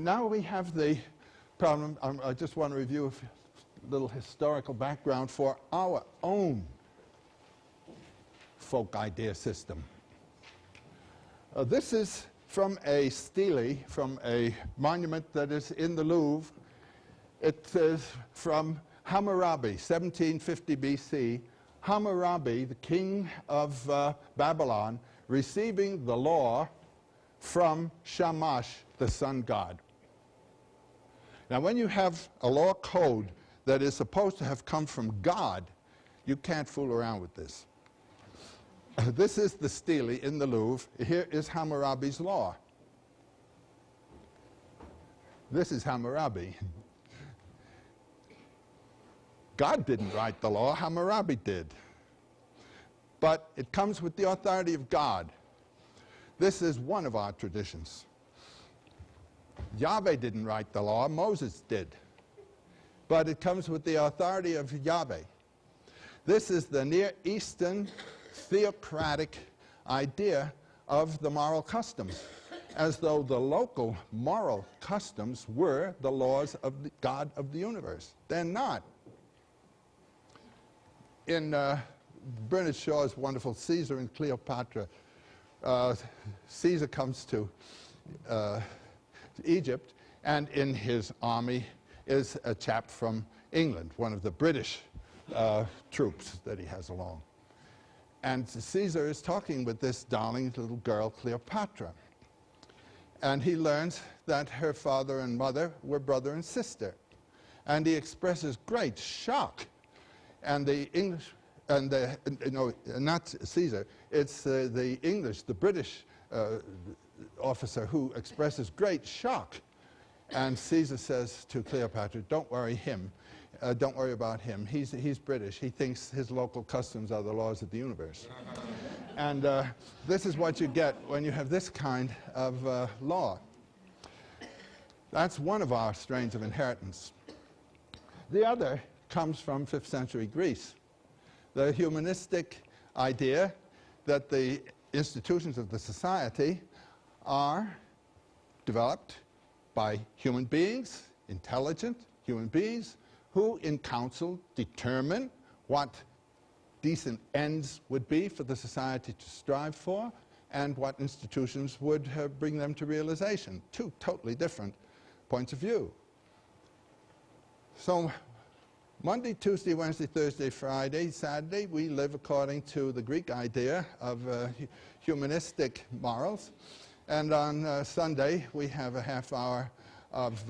now we have the problem. I just want to review a little historical background for our own folk idea system. This is from a stele, from a monument that is in the Louvre. It is from Hammurabi, 1750 BC. Hammurabi, the king of Babylon, receiving the law from Shamash, the sun god. Now, when you have a law code that is supposed to have come from God, you can't fool around with this. This is the stele in the Louvre. Here is Hammurabi's law. This is Hammurabi. God didn't write the law, Hammurabi did. But it comes with the authority of God. This is one of our traditions. Yahweh didn't write the law, Moses did. But it comes with the authority of Yahweh. This is the Near Eastern theocratic idea of the moral customs, as though the local moral customs were the laws of the God of the universe. They're not. In Bernard Shaw's wonderful Caesar and Cleopatra, Caesar comes to Egypt, and in his army is a chap from England, one of the British troops that he has along. And Caesar is talking with this darling little girl, Cleopatra. And he learns that her father and mother were brother and sister. And he expresses great shock. And the English, and no, not Caesar, it's the English, the British officer who expresses great shock. And Caesar says to Cleopatra, don't worry about him. He's British. He thinks his local customs are the laws of the universe. And this is what you get when you have this kind of law. That's one of our strains of inheritance. The other comes from 5th century Greece. The humanistic idea that the institutions of the society are developed by human beings, intelligent human beings, who in council determine what decent ends would be for the society to strive for and what institutions would bring them to realization. Two totally different points of view. So Monday, Tuesday, Wednesday, Thursday, Friday, Saturday, we live according to the Greek idea of humanistic morals. And on Sunday, we have a half hour of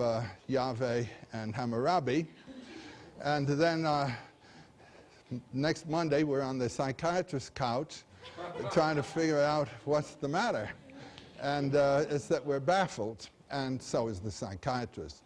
Yahweh and Hammurabi. And then next Monday, we're on the psychiatrist's couch trying to figure out what's the matter. And it's that we're baffled, and so is the psychiatrist.